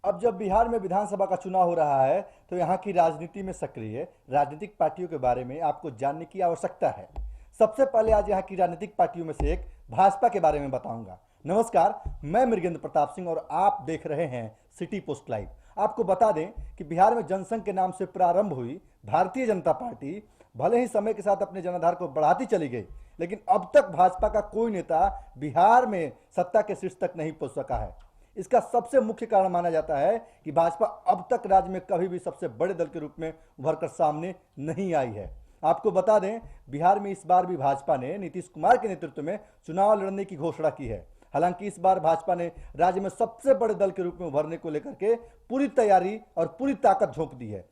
अब जब बिहार में विधानसभा का चुनाव हो रहा है तो यहाँ की राजनीति में सक्रिय राजनीतिक पार्टियों के बारे में आपको जानने की आवश्यकता है। सबसे पहले आज यहाँ की राजनीतिक पार्टियों में से एक भाजपा के बारे में बताऊंगा। नमस्कार, मैं मृगेंद्र प्रताप सिंह और आप देख रहे हैं सिटी पोस्ट लाइव। आपको बता दें कि बिहार में जनसंघ के नाम से प्रारंभ हुई भारतीय जनता पार्टी भले ही समय के साथ अपने जनाधार को बढ़ाती चली गई, लेकिन अब तक भाजपा का कोई नेता बिहार में सत्ता के शीर्ष तक नहीं पहुंच सका है। इसका सबसे मुख्य कारण माना जाता है कि भाजपा अब तक राज्य में कभी भी सबसे बड़े दल के रूप में उभरकर सामने नहीं आई है। आपको बता दें, बिहार में इस बार भी भाजपा ने नीतीश कुमार के नेतृत्व में चुनाव लड़ने की घोषणा की है। हालांकि इस बार भाजपा ने राज्य में सबसे बड़े दल के रूप में उभरने को लेकर के पूरी तैयारी और पूरी ताकत झोंक दी है।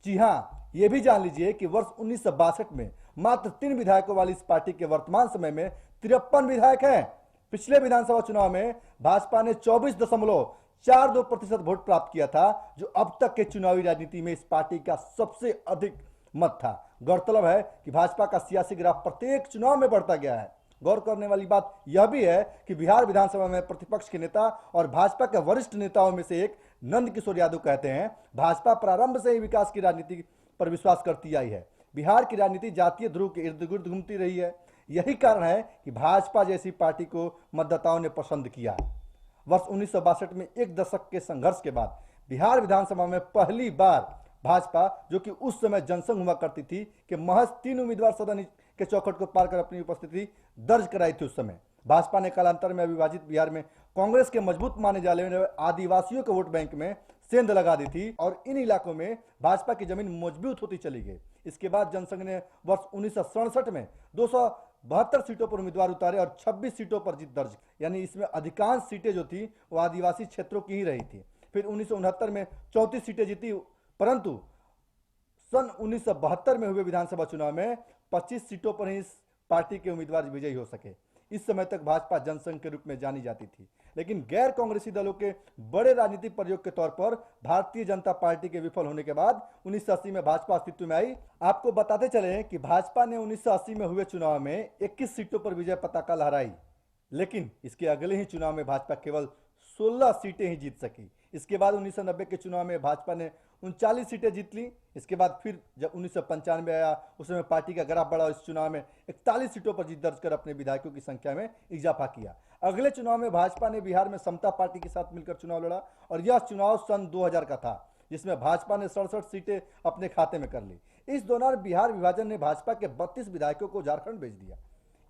जी हां, यह भी जान लीजिए कि वर्ष 1962 में मात्र 3 विधायकों वाली इस पार्टी के वर्तमान समय में 53 विधायक हैं। पिछले विधानसभा चुनाव में भाजपा ने 24.42% वोट प्राप्त किया था, जो अब तक के चुनावी राजनीति में इस पार्टी का सबसे अधिक मत था। गौरतलब है कि भाजपा का सियासी ग्राफ प्रत्येक चुनाव में बढ़ता गया है। गौर करने वाली बात यह भी है कि बिहार विधानसभा में प्रतिपक्ष के नेता और भाजपा के वरिष्ठ नेताओं में से एक नंद किशोर यादव कहते हैं, भाजपा प्रारंभ से ही विकास की राजनीति पर विश्वास करती आई है। बिहार की राजनीति जातीय ध्रुव के इर्द गिर्द घूमती रही है। यही कारण है कि भाजपा जैसी पार्टी को मतदाताओं ने पसंद किया। वर्ष 1962 में एक दशक के संघर्ष के बाद बिहार विधानसभा में पहली बार भाजपा, जो कि उस समय जनसंघ हुआ करती थी, कि महज 3 उम्मीदवार सदन के चौखट को पार कर अपनी उपस्थिति दर्ज कराई थी। उस समय भाजपा ने कालांतर में अविभाजित बिहार में कांग्रेस के मजबूत माने जाने वाले आदिवासियों के वोट बैंक में सेंध लगा दी थी और इन इलाकों में भाजपा की जमीन मजबूत होती चली गई। इसके बाद जनसंघ ने वर्ष 1967 में 272 सीटों पर उम्मीदवार उतारे और 26 सीटों पर जीत दर्ज, यानी इसमें अधिकांश सीटें जो थी वो आदिवासी क्षेत्रों की ही रही थी। फिर 1969 में 34 सीटें जीती, परंतु सन 1972 में हुए विधानसभा चुनाव में 25 सीटों पर ही इस पार्टी के उम्मीदवार विजयी हो सके। इस समय तक भाजपा जनसंघ के रूप में जानी जाती थी, लेकिन गैर कांग्रेसी दलों के बड़े राजनीतिक प्रयोग के तौर पर भारतीय जनता पार्टी के विफल होने के बाद 1980 में भाजपा अस्तित्व में आई। आपको बताते चले कि भाजपा ने 1980 में हुए चुनाव में 21 सीटों पर विजय पताका लहराई, लेकिन इसके अगले ही चुनाव में भाजपा केवल 16 सीटें ही जीत सकी। इसके बाद 1990 के चुनाव में भाजपा ने 39 सीटें जीत ली। इसके बाद फिर जब 1995 आया, उस समय पार्टी का ग्राफ बढ़ा, इस चुनाव में 41 सीटों पर जीत दर्ज कर अपने विधायकों की संख्या में इजाफा किया। अगले चुनाव में भाजपा ने बिहार में समता पार्टी के साथ मिलकर चुनाव लड़ा और यह चुनाव सन 2000 का था, जिसमें भाजपा ने 67 सीटें अपने खाते में कर ली। इस दौरान बिहार विभाजन ने भाजपा के 32 विधायकों को झारखंड भेज दिया।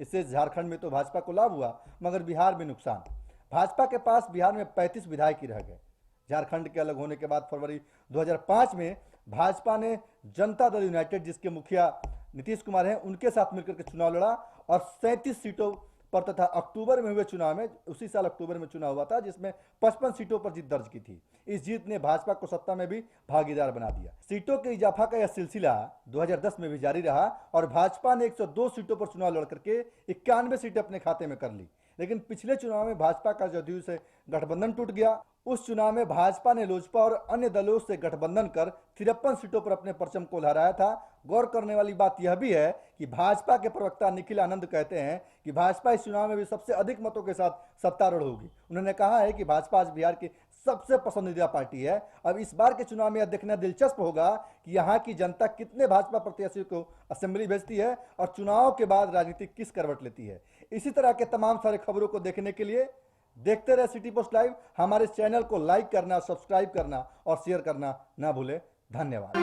इससे झारखंड में तो भाजपा को लाभ हुआ, मगर बिहार में नुकसान। भाजपा के पास बिहार में 35 विधायक ही रह गए। झारखंड के अलग होने के बाद फरवरी 2005 में भाजपा ने जनता दल यूनाइटेड, जिसके मुखिया नीतीश कुमार हैं, उनके साथ मिलकर के चुनाव लड़ा और 37 सीटों पर तथा अक्टूबर में हुए चुनाव में, उसी साल अक्टूबर में चुनाव हुआ था, जिसमें 55 सीटों पर जीत दर्ज की थी। इस जीत ने भाजपा को सत्ता में भी भागीदार बना दिया। सीटों के इजाफा का यह सिलसिला 2010 में भी जारी रहा और भाजपा ने 102 सीटों पर चुनाव लड़ करके 91 सीटें अपने खाते में कर ली। लेकिन पिछले चुनाव में भाजपा का जदयू से गठबंधन टूट गया। उस चुनाव में भाजपा ने लोजपा और अन्य दलों से गठबंधन कर 53 सीटों पर अपने परचम को लहराया था। गौर करने वाली बात यह भी है कि भाजपा के प्रवक्ता निखिल आनंद कहते हैं कि भाजपा इस चुनाव में भी सबसे अधिक मतों के साथ सत्तारूढ़ होगी। उन्होंने कहा है कि भाजपा आज बिहार की सबसे पसंदीदा पार्टी है। अब इस बार के चुनाव में यह देखना दिलचस्प होगा कि यहाँ की जनता कितने भाजपा प्रत्याशियों को असेंबली भेजती है और चुनाव के बाद राजनीति किस करवट लेती है। इसी तरह के तमाम सारे खबरों को देखने के लिए देखते रहे सिटी पोस्ट लाइव। हमारे चैनल को लाइक करना, सब्सक्राइब करना और शेयर करना ना भूले। धन्यवाद।